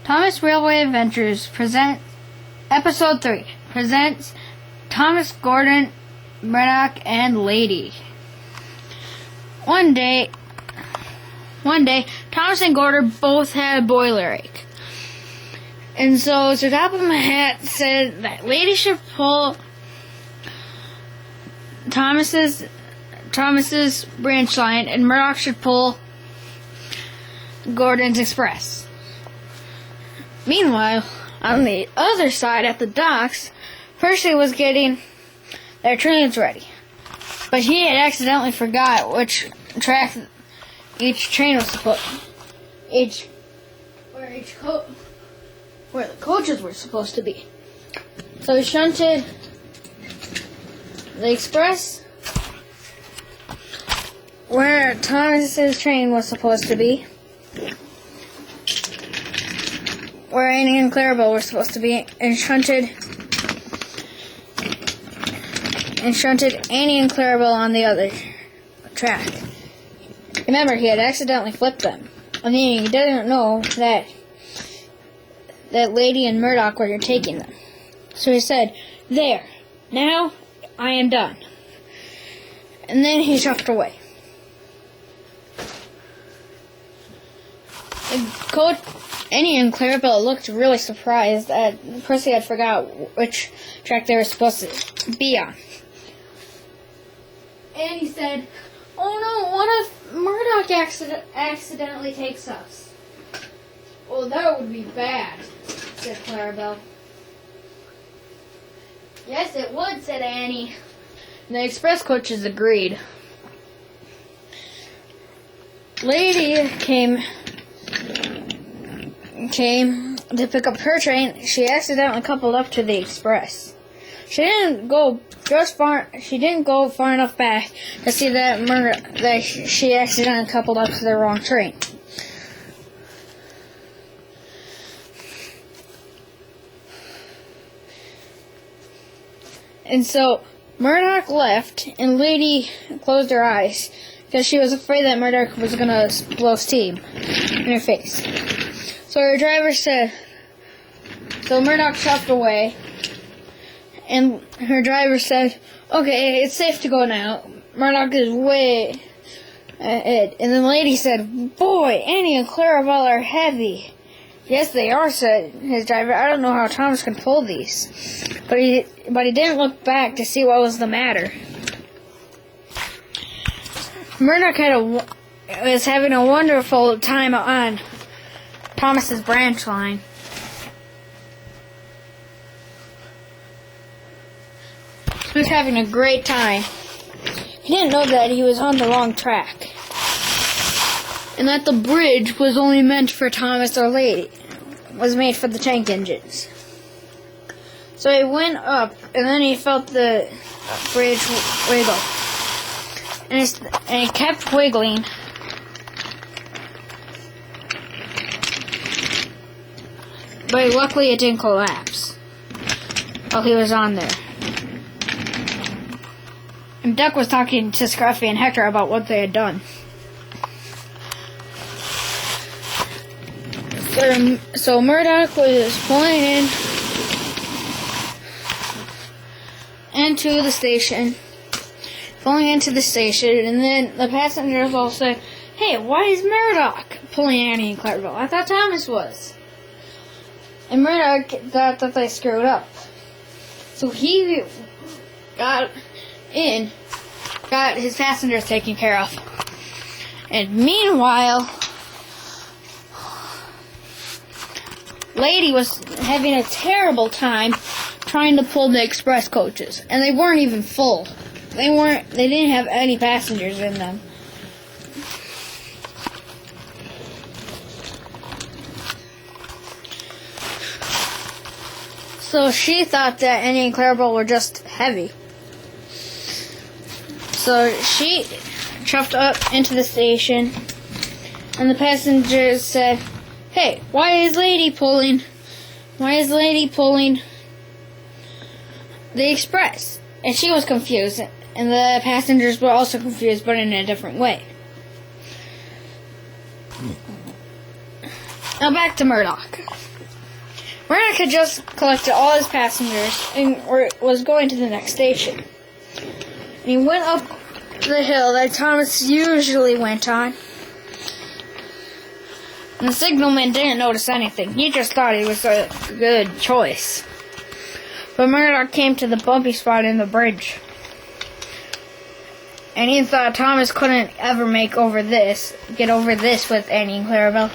Thomas Railway Adventures present Episode 3 presents Thomas, Gordon, Murdock, and Lady. One day, Thomas and Gordon both had a boiler ache. And so, to top of my hat said that Lady should pull Thomas's branch line and Murdock should pull Gordon's express. Meanwhile, on the other side at the docks, Percy was getting their trains ready. But he had accidentally forgot which track each train was supposed where the coaches were supposed to be. So he shunted the express where Thomas's train was supposed to be, where Annie and Clarabelle were supposed to be, and shunted Annie and Clarabelle on the other track. Remember, he had accidentally flipped them. I mean, he didn't know that Lady and Murdock were taking them. So he said, "There, now I am done." And then he shuffled away. Annie and Clarabelle looked really surprised that Percy had forgot which track they were supposed to be on. Annie said, "Oh no, what if Murdock accidentally takes us?" "Well, that would be bad," said Clarabelle. "Yes, it would," said Annie. The express coaches agreed. Lady came to pick up her train. She accidentally coupled up to the express. She didn't go far enough back to see that she accidentally coupled up to the wrong train. And so Murdock left, and Lady closed her eyes because she was afraid that Murdock was going to blow steam in her face. So Murdock shuffled away, and her driver said, "Okay, it's safe to go now. Murdock is way ahead." And then Lady said, "Boy, Annie and Clarabelle are heavy." "Yes, they are," said his driver. "I don't know how Thomas can pull these." But he didn't look back to see what was the matter. Murdock was having a wonderful time on Thomas's branch line. He was having a great time. He didn't know that he was on the wrong track, and that the bridge was only meant for Thomas or Lady. It was made for the tank engines. So he went up, and then he felt the bridge wiggle, and it kept wiggling. But luckily it didn't collapse while he was on there. And Duck was talking to Scruffy and Hector about what they had done. So Murdock was pulling into the station, and then the passengers all said, "Hey, why is Murdock pulling Annie and Clarabelle? I thought Thomas was." And Murdock thought that they screwed up. So he got his passengers taken care of. And meanwhile, Lady was having a terrible time trying to pull the express coaches. And they weren't even full. They didn't have any passengers in them. So she thought that Annie and Clarabelle were just heavy. So she chuffed up into the station, and the passengers said, "Hey, why is Lady pulling the express?" And she was confused, and the passengers were also confused, but in a different way. Now back to Murdock. Murdock had just collected all his passengers and was going to the next station. And he went up the hill that Thomas usually went on. And the signalman didn't notice anything. He just thought he was a good choice. But Murdock came to the bumpy spot in the bridge. And he thought Thomas couldn't ever get over this with Annie and Clarabelle.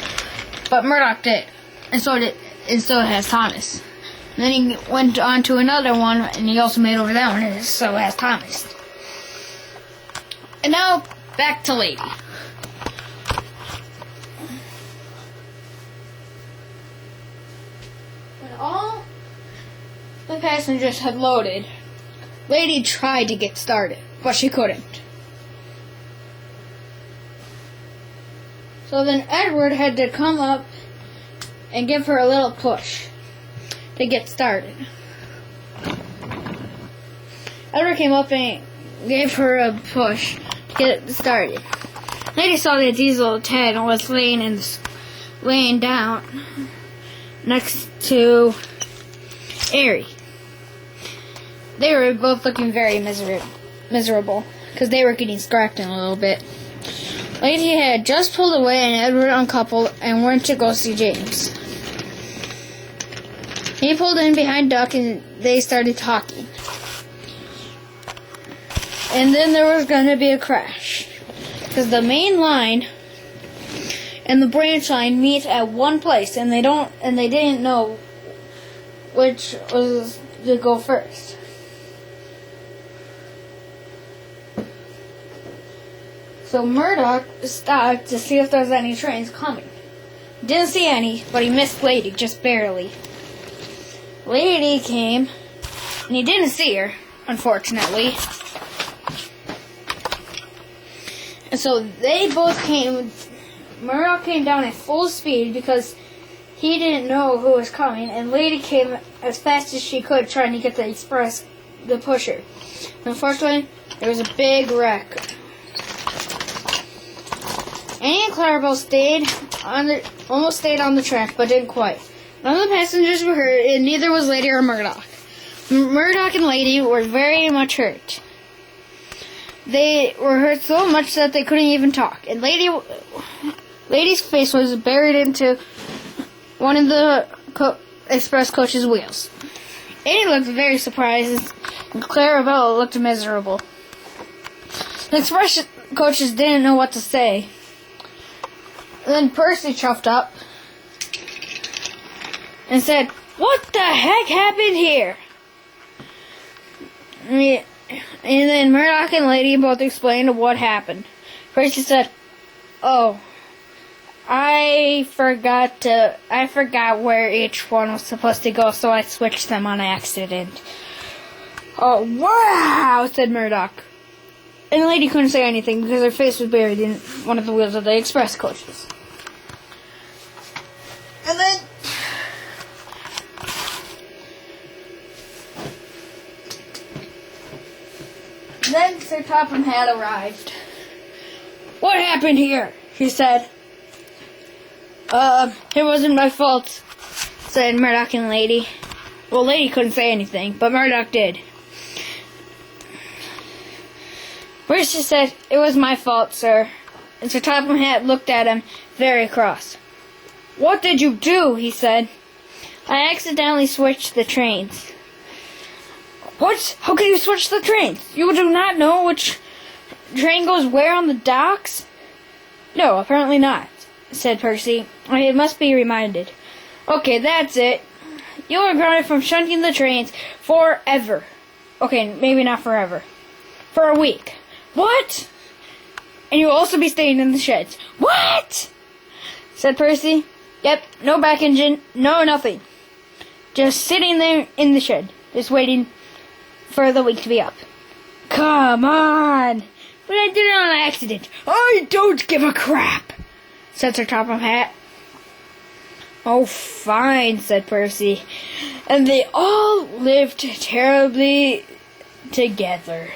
But Murdock did. And so has Thomas. And then he went on to another one, and he also made over that one, and so has Thomas. And now, back to Lady. When all the passengers had loaded, Lady tried to get started, but she couldn't. So then Edward had to come up and give her a little push to get started. Edward came up and gave her a push to get started. Lady saw that Diesel Ted was laying down next to Airy. They were both looking very miserable because they were getting scrapped in a little bit. Lady had just pulled away and Edward uncoupled and went to go see James. He pulled in behind Duck and they started talking. And then there was going to be a crash. Because the main line and the branch line meet at one place and they didn't know which was to go first. So Murdock stopped to see if there was any trains coming. Didn't see any, but he missed Lady just barely. Lady came, and he didn't see her, unfortunately. And so they both came. Murdock came down at full speed because he didn't know who was coming, and Lady came as fast as she could trying to get the express to push her. Unfortunately, there was a big wreck. Annie and Clarabelle almost stayed on the track, but didn't quite. None of the passengers were hurt, and neither was Lady or Murdock. Murdock and Lady were very much hurt. They were hurt so much that they couldn't even talk. And Lady's face was buried into one of the express coach's wheels. Annie looked very surprised, and Clarabelle looked miserable. The express coaches didn't know what to say. Then Percy chuffed up and said, "What the heck happened here?" And then Murdock and Lady both explained what happened. Percy said, "Oh, I forgot where each one was supposed to go, so I switched them on accident." "Oh, wow," said Murdock. And the Lady couldn't say anything because her face was buried in one of the wheels of the express coaches. And then Sir Topham had arrived. "What happened here?" he said. It wasn't my fault," said Murdock and Lady. Well, Lady couldn't say anything, but Murdock did. Percy said, "It was my fault, sir." And Sir Topham Hatt looked at him very cross. "What did you do?" he said. "I accidentally switched the trains." "What? How can you switch the trains? You do not know which train goes where on the docks?" "No, apparently not," said Percy. "I must be reminded." "Okay, that's it. You are grounded from shunting the trains forever." "Okay, maybe not forever. For a week." "What?" "And you'll also be staying in the sheds." "What?" said Percy. "Yep, no back engine, no nothing. Just sitting there in the shed, just waiting for the week to be up." "Come on!" "But I did it on accident." "I don't give a crap," said Sir Topham Hatt. "Oh, fine," said Percy. And they all lived terribly together.